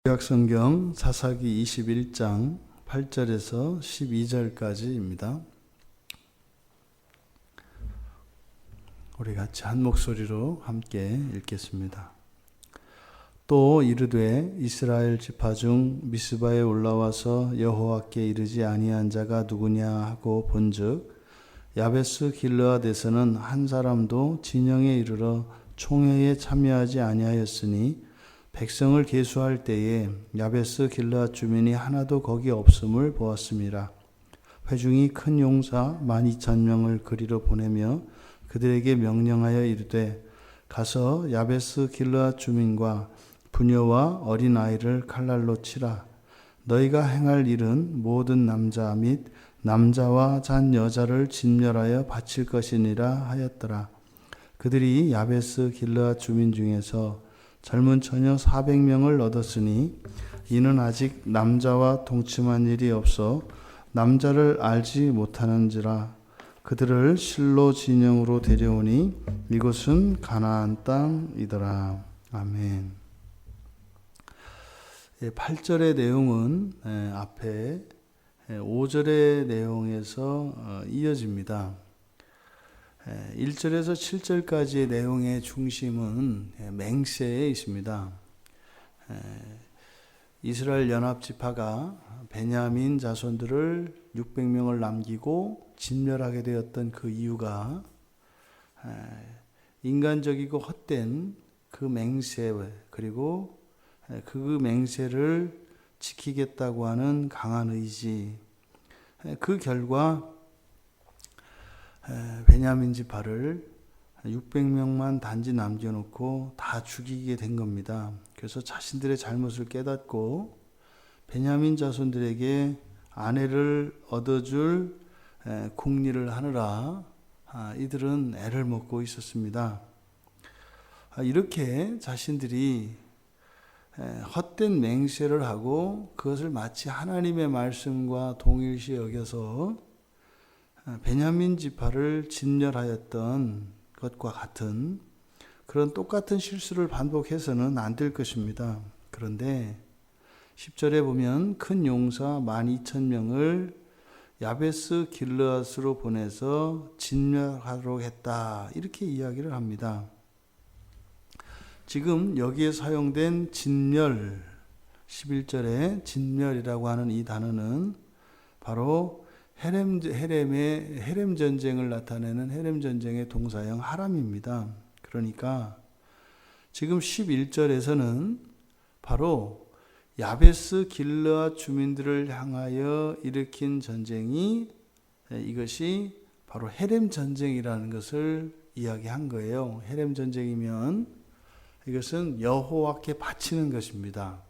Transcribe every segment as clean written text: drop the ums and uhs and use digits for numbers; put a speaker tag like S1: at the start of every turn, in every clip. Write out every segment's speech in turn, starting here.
S1: 구약성경 사사기 21장 8절에서 12절까지입니다. 우리 같이 한 목소리로 함께 읽겠습니다. 또 이르되 이스라엘 지파 중 미스바에 올라와서 여호와께 이르지 아니한 자가 누구냐 하고 본즉 야베스 길르앗에서는 한 사람도 진영에 이르러 총회에 참여하지 아니하였으니 백성을 계수할 때에 야베스 길르앗 주민이 하나도 거기 없음을 보았음이라. 회중이 큰 용사 12,000명을 그리로 보내며 그들에게 명령하여 이르되 가서 야베스 길르앗 주민과 부녀와 어린 아이를 칼날로 치라. 너희가 행할 일은 모든 남자 및 남자와 잔 여자를 진멸하여 바칠 것이니라 하였더라. 그들이 야베스 길르앗 주민 중에서 젊은 처녀 400명을 얻었으니 이는 아직 남자와 동침한 일이 없어 남자를 알지 못하는지라. 그들을 실로 진영으로 데려오니 이곳은 가나안 땅이더라. 아멘. 8절의 내용은 앞에 5절의 내용에서 이어집니다. 1절에서 7절까지의 내용의 중심은 맹세에 있습니다. 이스라엘 연합지파가 베냐민 자손들을 600명을 남기고 진멸하게 되었던 그 이유가 인간적이고 헛된 그 맹세, 그리고 그 맹세를 지키겠다고 하는 강한 의지, 그 결과 베냐민 지파를 600명만 단지 남겨놓고 다 죽이게 된 겁니다. 그래서 자신들의 잘못을 깨닫고 베냐민 자손들에게 아내를 얻어줄 궁리를 하느라 이들은 애를 먹고 있었습니다. 이렇게 자신들이 헛된 맹세를 하고 그것을 마치 하나님의 말씀과 동일시 여겨서 베냐민 지파를 진멸하였던 것과 같은 그런 똑같은 실수를 반복해서는 안 될 것입니다. 그런데 10절에 보면 큰 용사 12,000명을 야베스 길르앗으로 보내서 진멸하도록 했다, 이렇게 이야기를 합니다. 지금 여기에 사용된 진멸, 11절에 진멸이라고 하는 이 단어는 바로 헤렘 전쟁을 나타내는 헤렘 전쟁의 동사형 하람입니다. 그러니까 지금 11절에서는 바로 야베스 길르앗 주민들을 향하여 일으킨 전쟁이, 이것이 바로 헤렘 전쟁이라는 것을 이야기한 거예요. 헤렘 전쟁이면 이것은 여호와께 바치는 것입니다.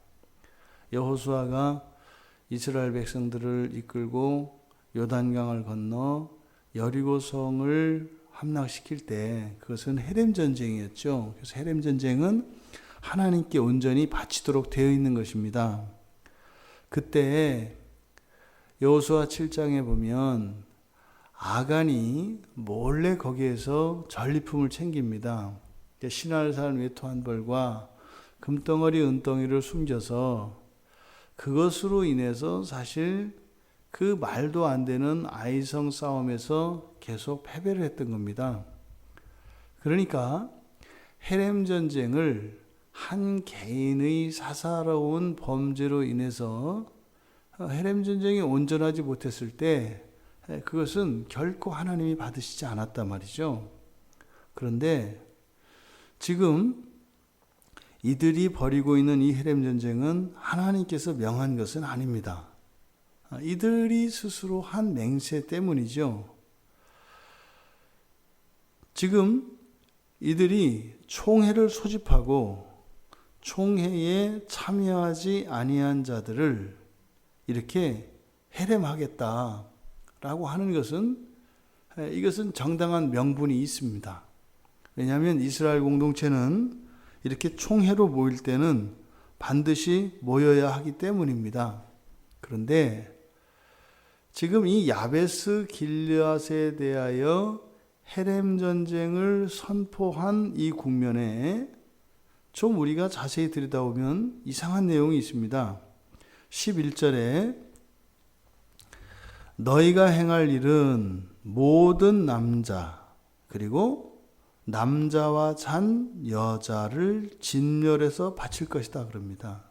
S1: 여호수아가 이스라엘 백성들을 이끌고 요단강을 건너 여리고성을 함락시킬 때 그것은 헤렘 전쟁이었죠. 그래서 헤렘 전쟁은 하나님께 온전히 바치도록 되어 있는 것입니다. 그때 여호수아 7장에 보면 아간이 몰래 거기에서 전리품을 챙깁니다. 신할산 외투 한 벌과 금덩어리 은덩이를 숨겨서 그것으로 인해서 사실 그 말도 안 되는 아이성 싸움에서 계속 패배를 했던 겁니다. 그러니까 헤렘 전쟁을 한 개인의 사사로운 범죄로 인해서 헤렘 전쟁이 온전하지 못했을 때 그것은 결코 하나님이 받으시지 않았단 말이죠. 그런데 지금 이들이 벌이고 있는 이 헤렘 전쟁은 하나님께서 명한 것은 아닙니다. 이들이 스스로 한 맹세 때문이죠. 지금 이들이 총회를 소집하고 총회에 참여하지 아니한 자들을 이렇게 헤렘하겠다라고 하는 것은, 이것은 정당한 명분이 있습니다. 왜냐하면 이스라엘 공동체는 이렇게 총회로 모일 때는 반드시 모여야 하기 때문입니다. 그런데 지금 이 야베스 길르앗에 대하여 헤렘 전쟁을 선포한 이 국면에 좀 우리가 자세히 들여다보면 이상한 내용이 있습니다. 11절에 너희가 행할 일은 모든 남자 그리고 남자와 잔 여자를 진멸해서 바칠 것이다 그럽니다.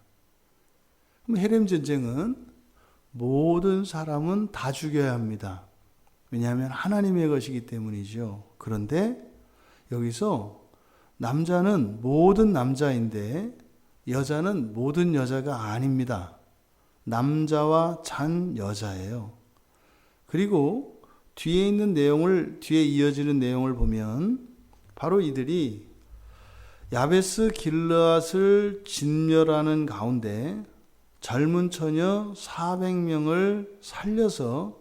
S1: 그럼 헤렘 전쟁은 모든 사람은 다 죽여야 합니다. 왜냐하면 하나님의 것이기 때문이죠. 그런데 여기서 남자는 모든 남자인데 여자는 모든 여자가 아닙니다. 남자와 잔 여자예요. 그리고 뒤에 이어지는 내용을 보면 바로 이들이 야베스 길르앗을 진멸하는 가운데 젊은 처녀 400명을 살려서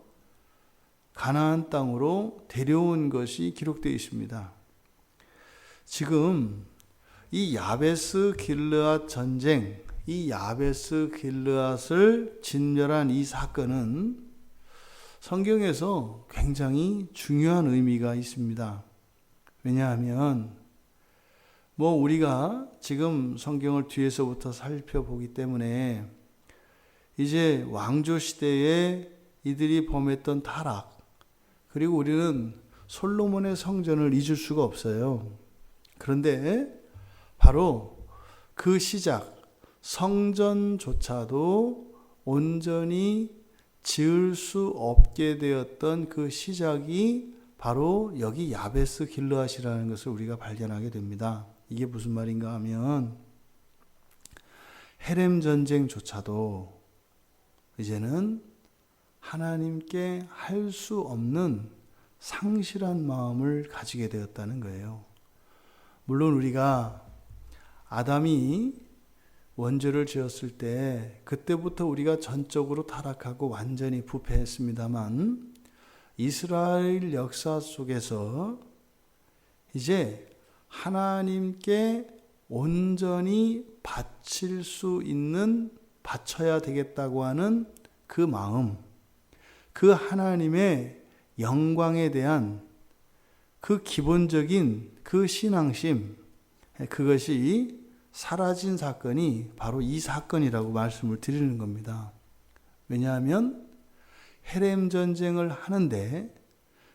S1: 가나안 땅으로 데려온 것이 기록되어 있습니다. 지금 이 야베스 길르앗 전쟁, 이 야베스 길르앗을 진멸한 이 사건은 성경에서 굉장히 중요한 의미가 있습니다. 왜냐하면 우리가 지금 성경을 뒤에서부터 살펴보기 때문에 이제 왕조 시대에 이들이 범했던 타락, 그리고 우리는 솔로몬의 성전을 잊을 수가 없어요. 그런데 바로 그 시작, 성전조차도 온전히 지을 수 없게 되었던 그 시작이 바로 여기 야베스 길르앗이라는 것을 우리가 발견하게 됩니다. 이게 무슨 말인가 하면 헤렘 전쟁조차도 이제는 하나님께 할 수 없는 상실한 마음을 가지게 되었다는 거예요. 물론 우리가 아담이 원죄를 지었을 때 그때부터 우리가 전적으로 타락하고 완전히 부패했습니다만 이스라엘 역사 속에서 이제 하나님께 온전히 바칠 수 있는, 바쳐야 되겠다고 하는 그 마음, 그 하나님의 영광에 대한 그 기본적인 그 신앙심, 그것이 사라진 사건이 바로 이 사건이라고 말씀을 드리는 겁니다. 왜냐하면 헤렘 전쟁을 하는데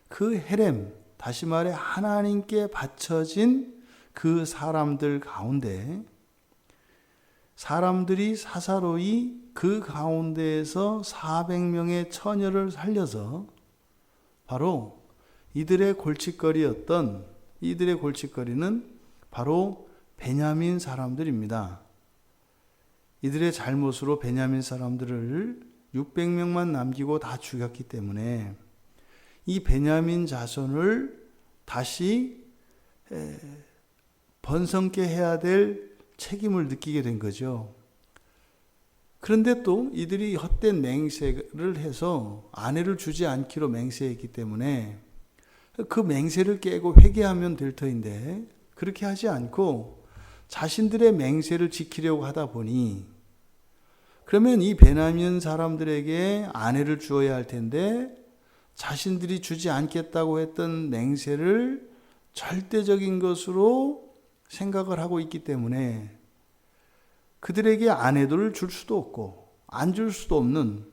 S1: 그 헤렘, 다시 말해 하나님께 바쳐진 그 사람들 가운데 사람들이 사사로이 그 가운데에서 400명의 처녀를 살려서 바로 이들의 골칫거리는 바로 베냐민 사람들입니다. 이들의 잘못으로 베냐민 사람들을 600명만 남기고 다 죽였기 때문에 이 베냐민 자손을 다시 번성케 해야 될 책임을 느끼게 된 거죠. 그런데 또 이들이 헛된 맹세를 해서 아내를 주지 않기로 맹세했기 때문에 그 맹세를 깨고 회개하면 될 터인데 그렇게 하지 않고 자신들의 맹세를 지키려고 하다 보니 그러면 이 베냐민 사람들에게 아내를 주어야 할 텐데 자신들이 주지 않겠다고 했던 맹세를 절대적인 것으로 생각을 하고 있기 때문에 그들에게 아내들을 줄 수도 없고 안 줄 수도 없는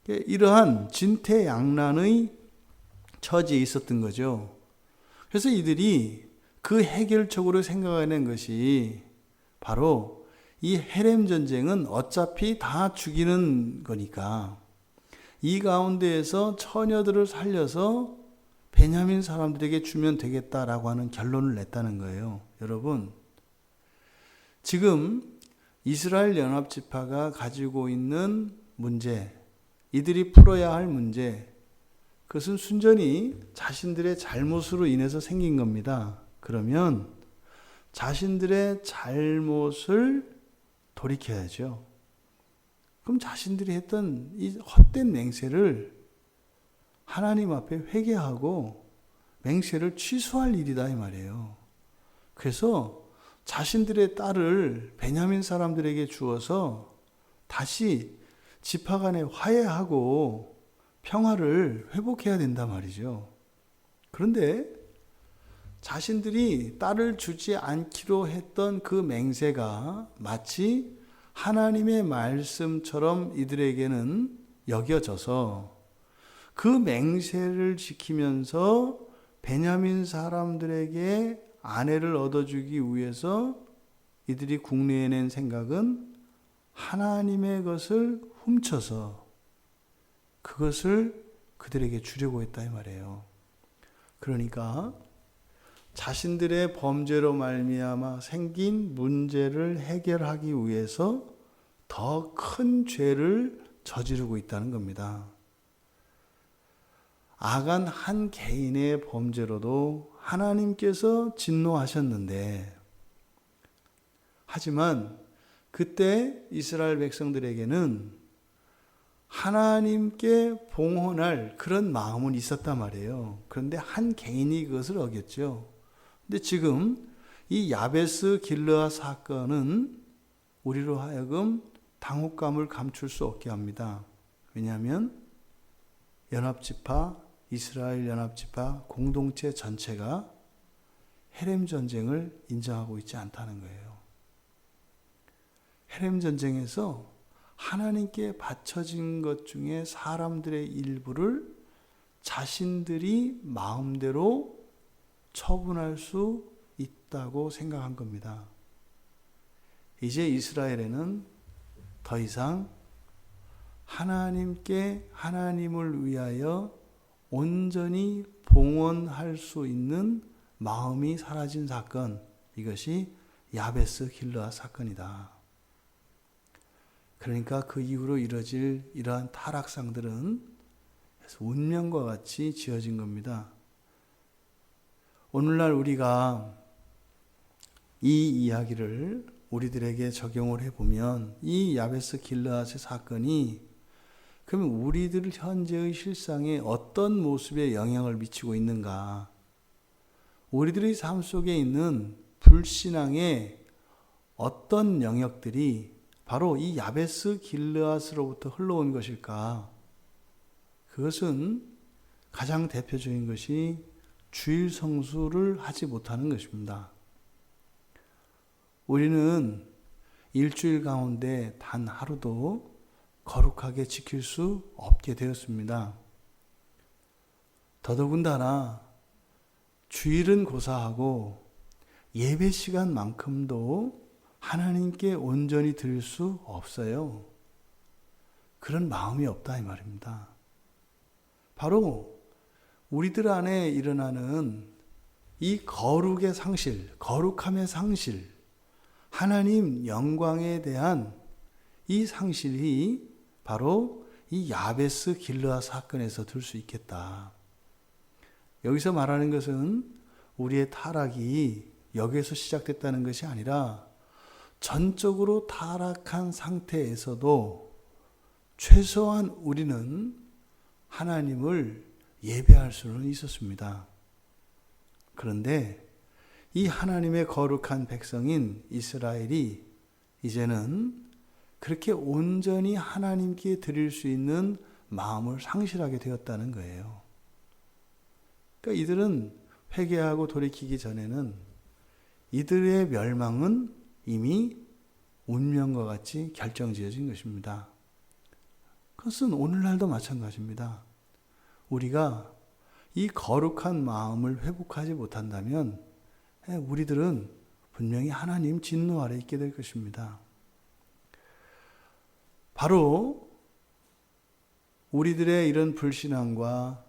S1: 이러한 진퇴양난의 처지에 있었던 거죠. 그래서 이들이 그 해결책으로 생각해낸 것이 바로 이 헤렘 전쟁은 어차피 다 죽이는 거니까 이 가운데에서 처녀들을 살려서 베냐민 사람들에게 주면 되겠다라고 하는 결론을 냈다는 거예요. 여러분, 지금 이스라엘 연합지파가 가지고 있는 문제, 이들이 풀어야 할 문제, 그것은 순전히 자신들의 잘못으로 인해서 생긴 겁니다. 그러면 자신들의 잘못을 돌이켜야죠. 그럼 자신들이 했던 이 헛된 맹세를 하나님 앞에 회개하고 맹세를 취소할 일이다 이 말이에요. 그래서 자신들의 딸을 베냐민 사람들에게 주어서 다시 지파 간에 화해하고 평화를 회복해야 된단 말이죠. 그런데 자신들이 딸을 주지 않기로 했던 그 맹세가 마치 하나님의 말씀처럼 이들에게는 여겨져서 그 맹세를 지키면서 베냐민 사람들에게 아내를 얻어주기 위해서 이들이 국내에낸 생각은 하나님의 것을 훔쳐서 그것을 그들에게 주려고 했다 이 말이에요. 그러니까 자신들의 범죄로 말미암아 생긴 문제를 해결하기 위해서 더 큰 죄를 저지르고 있다는 겁니다. 아간 한 개인의 범죄로도 하나님께서 진노하셨는데, 하지만 그때 이스라엘 백성들에게는 하나님께 봉헌할 그런 마음은 있었단 말이에요. 그런데 한 개인이 그것을 어겼죠. 근데 지금 이 야베스 길르앗 사건은 우리로 하여금 당혹감을 감출 수 없게 합니다. 왜냐하면 연합지파, 이스라엘 연합지파 공동체 전체가 헤렘 전쟁을 인정하고 있지 않다는 거예요. 헤렘 전쟁에서 하나님께 바쳐진 것 중에 사람들의 일부를 자신들이 마음대로 처분할 수 있다고 생각한 겁니다. 이제 이스라엘에는 더 이상 하나님께 하나님을 위하여 온전히 봉헌할 수 있는 마음이 사라진 사건, 이것이 야베스 길르앗 사건이다. 그러니까 그 이후로 이뤄질 이러한 타락상들은 운명과 같이 지어진 겁니다. 오늘날 우리가 이 이야기를 우리들에게 적용을 해보면 이 야베스 길르앗의 사건이 그러면 우리들 현재의 실상에 어떤 모습에 영향을 미치고 있는가? 우리들의 삶 속에 있는 불신앙의 어떤 영역들이 바로 이 야베스 길르앗으로부터 흘러온 것일까? 그것은 가장 대표적인 것이 주일 성수를 하지 못하는 것입니다. 우리는 일주일 가운데 단 하루도 거룩하게 지킬 수 없게 되었습니다. 더더군다나 주일은 고사하고 예배 시간만큼도 하나님께 온전히 드릴 수 없어요. 그런 마음이 없다 이 말입니다. 바로 우리들 안에 일어나는 이 거룩의 상실, 거룩함의 상실, 하나님 영광에 대한 이 상실이 바로 이 야베스 길르앗 사건에서 들 수 있겠다. 여기서 말하는 것은 우리의 타락이 여기에서 시작됐다는 것이 아니라 전적으로 타락한 상태에서도 최소한 우리는 하나님을 예배할 수는 있었습니다. 그런데 이 하나님의 거룩한 백성인 이스라엘이 이제는 그렇게 온전히 하나님께 드릴 수 있는 마음을 상실하게 되었다는 거예요. 그러니까 이들은 회개하고 돌이키기 전에는 이들의 멸망은 이미 운명과 같이 결정지어진 것입니다. 그것은 오늘날도 마찬가지입니다. 우리가 이 거룩한 마음을 회복하지 못한다면 우리들은 분명히 하나님 진노 아래 있게 될 것입니다. 바로 우리들의 이런 불신앙과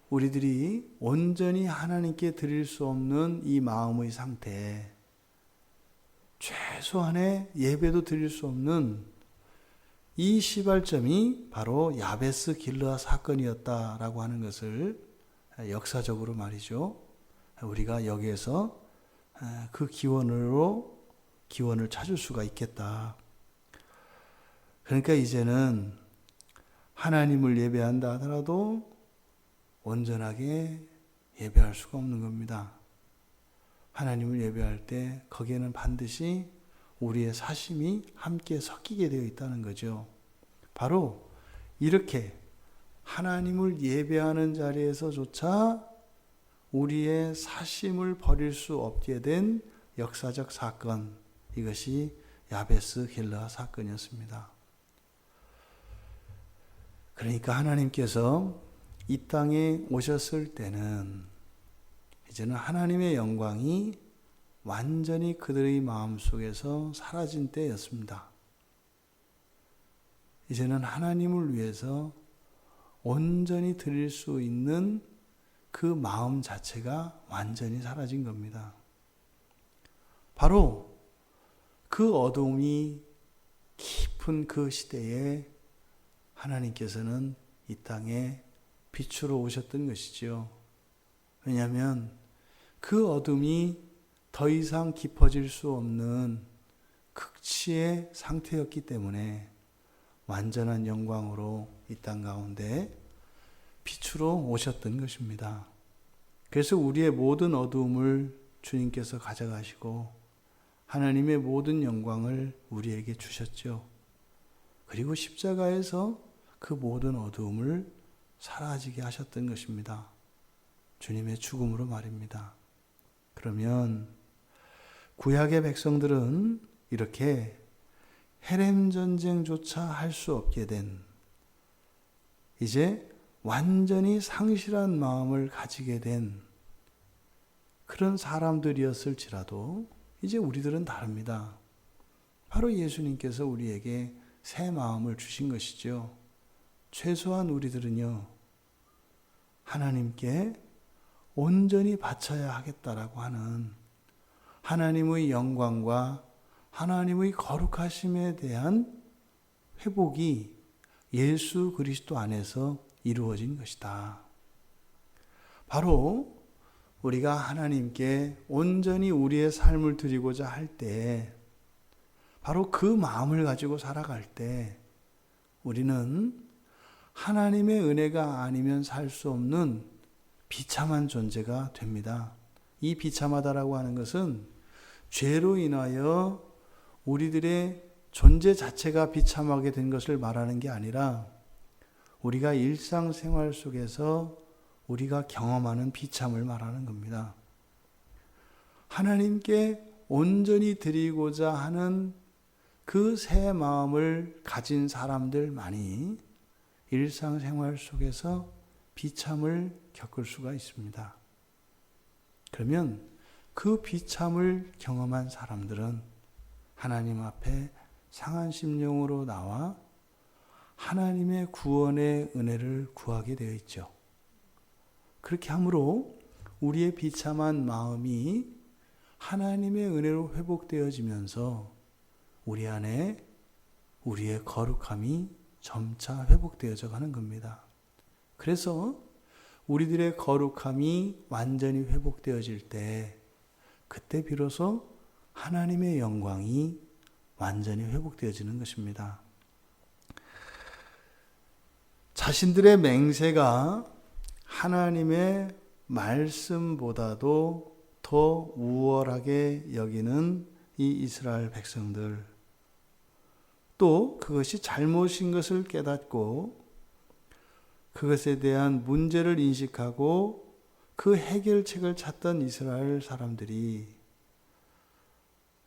S1: 우리들이 온전히 하나님께 드릴 수 없는 이 마음의 상태, 최소한의 예배도 드릴 수 없는 이 시발점이 바로 야베스 길르앗 사건이었다라고 하는 것을 역사적으로 말이죠. 우리가 여기에서 그 기원을 찾을 수가 있겠다. 그러니까 이제는 하나님을 예배한다 하더라도 온전하게 예배할 수가 없는 겁니다. 하나님을 예배할 때 거기에는 반드시 우리의 사심이 함께 섞이게 되어 있다는 거죠. 바로 이렇게 하나님을 예배하는 자리에서조차 우리의 사심을 버릴 수 없게 된 역사적 사건, 이것이 야베스 길르아 사건이었습니다. 그러니까 하나님께서 이 땅에 오셨을 때는 이제는 하나님의 영광이 완전히 그들의 마음속에서 사라진 때였습니다. 이제는 하나님을 위해서 온전히 드릴 수 있는 그 마음 자체가 완전히 사라진 겁니다. 바로 그 어둠이 깊은 그 시대에 하나님께서는 이 땅에 빛으로 오셨던 것이죠. 왜냐하면 그 어둠이 더 이상 깊어질 수 없는 극치의 상태였기 때문에 완전한 영광으로 이 땅 가운데 빛으로 오셨던 것입니다. 그래서 우리의 모든 어두움을 주님께서 가져가시고 하나님의 모든 영광을 우리에게 주셨죠. 그리고 십자가에서 그 모든 어두움을 사라지게 하셨던 것입니다. 주님의 죽음으로 말입니다. 그러면 구약의 백성들은 이렇게 헤렘 전쟁조차 할 수 없게 된, 이제 완전히 상실한 마음을 가지게 된 그런 사람들이었을지라도 이제 우리들은 다릅니다. 바로 예수님께서 우리에게 새 마음을 주신 것이죠. 최소한 우리들은요, 하나님께 온전히 바쳐야 하겠다라고 하는 하나님의 영광과 하나님의 거룩하심에 대한 회복이 예수 그리스도 안에서 이루어진 것이다. 바로 우리가 하나님께 온전히 우리의 삶을 드리고자 할 때, 바로 그 마음을 가지고 살아갈 때 우리는 하나님의 은혜가 아니면 살 수 없는 비참한 존재가 됩니다. 이 비참하다라고 하는 것은 죄로 인하여 우리들의 존재 자체가 비참하게 된 것을 말하는 게 아니라 우리가 일상생활 속에서 우리가 경험하는 비참을 말하는 겁니다. 하나님께 온전히 드리고자 하는 그 새 마음을 가진 사람들만이 일상생활 속에서 비참을 겪을 수가 있습니다. 그러면 그 비참을 경험한 사람들은 하나님 앞에 상한 심령으로 나와 하나님의 구원의 은혜를 구하게 되어 있죠. 그렇게 함으로 우리의 비참한 마음이 하나님의 은혜로 회복되어지면서 우리 안에 우리의 거룩함이 점차 회복되어져 가는 겁니다. 그래서 우리들의 거룩함이 완전히 회복되어질 때, 그때 비로소 하나님의 영광이 완전히 회복되어지는 것입니다. 자신들의 맹세가 하나님의 말씀보다도 더 우월하게 여기는 이 이스라엘 백성들, 또 그것이 잘못인 것을 깨닫고 그것에 대한 문제를 인식하고 그 해결책을 찾던 이스라엘 사람들이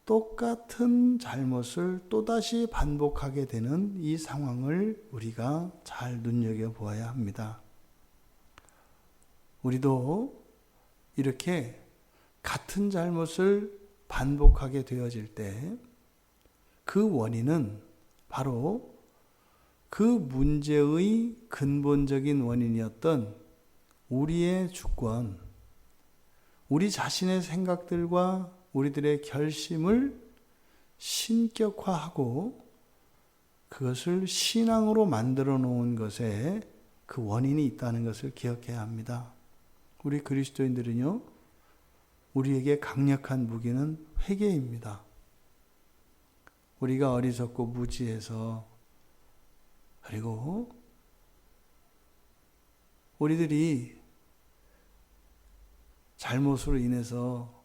S1: 똑같은 잘못을 또다시 반복하게 되는 이 상황을 우리가 잘 눈여겨보아야 합니다. 우리도 이렇게 같은 잘못을 반복하게 되어질 때 그 원인은 바로 그 문제의 근본적인 원인이었던 우리의 주권, 우리 자신의 생각들과 우리들의 결심을 신격화하고 그것을 신앙으로 만들어 놓은 것에 그 원인이 있다는 것을 기억해야 합니다. 우리 그리스도인들은요, 우리에게 강력한 무기는 회개입니다. 우리가 어리석고 무지해서, 그리고 우리들이 잘못으로 인해서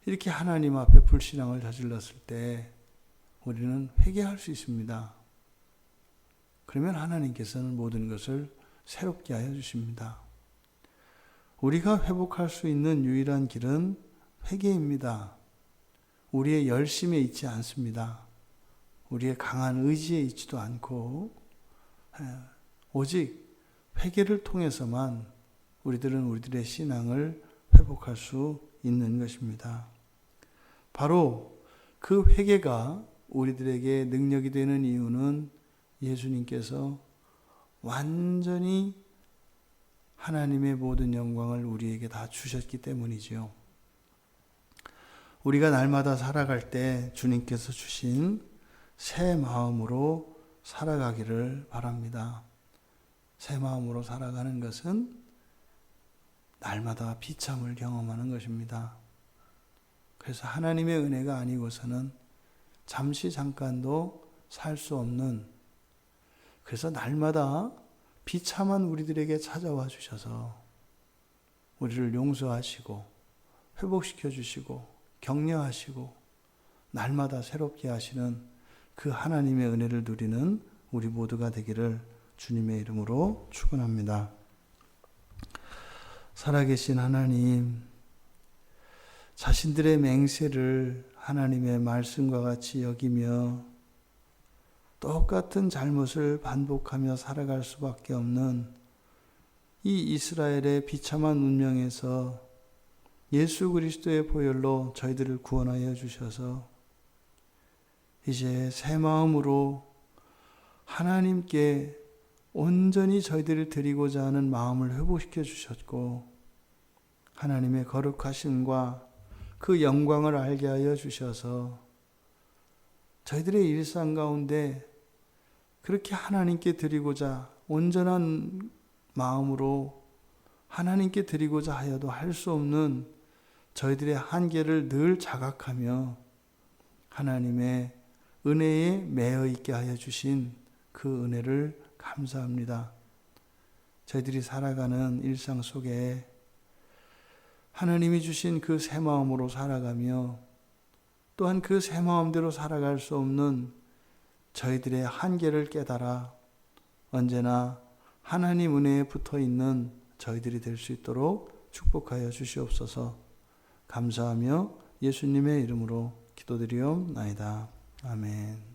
S1: 이렇게 하나님 앞에 불신앙을 저질렀을 때 우리는 회개할 수 있습니다. 그러면 하나님께서는 모든 것을 새롭게 하여 주십니다. 우리가 회복할 수 있는 유일한 길은 회개입니다. 우리의 열심에 있지 않습니다. 우리의 강한 의지에 있지도 않고 오직 회개를 통해서만 우리들은 우리들의 신앙을 회복할 수 있는 것입니다. 바로 그 회개가 우리들에게 능력이 되는 이유는 예수님께서 완전히 하나님의 모든 영광을 우리에게 다 주셨기 때문이지요. 우리가 날마다 살아갈 때 주님께서 주신 새 마음으로 살아가기를 바랍니다. 새 마음으로 살아가는 것은 날마다 비참을 경험하는 것입니다. 그래서 하나님의 은혜가 아니고서는 잠시 잠깐도 살 수 없는, 그래서 날마다 비참한 우리들에게 찾아와 주셔서 우리를 용서하시고 회복시켜 주시고 격려하시고 날마다 새롭게 하시는 그 하나님의 은혜를 누리는 우리 모두가 되기를 주님의 이름으로 축원합니다. 살아계신 하나님, 자신들의 맹세를 하나님의 말씀과 같이 여기며 똑같은 잘못을 반복하며 살아갈 수밖에 없는 이 이스라엘의 비참한 운명에서 예수 그리스도의 보혈로 저희들을 구원하여 주셔서 이제 새 마음으로 하나님께 온전히 저희들을 드리고자 하는 마음을 회복시켜 주셨고 하나님의 거룩하심과 그 영광을 알게 하여 주셔서 저희들의 일상 가운데 그렇게 하나님께 드리고자 온전한 마음으로 하나님께 드리고자 하여도 할 수 없는 저희들의 한계를 늘 자각하며 하나님의 은혜에 매여 있게 하여 주신 그 은혜를 감사합니다. 저희들이 살아가는 일상 속에 하나님이 주신 그 새 마음으로 살아가며 또한 그 새 마음대로 살아갈 수 없는 저희들의 한계를 깨달아 언제나 하나님 은혜에 붙어 있는 저희들이 될 수 있도록 축복하여 주시옵소서. 감사하며 예수님의 이름으로 기도드리옵나이다. 아멘.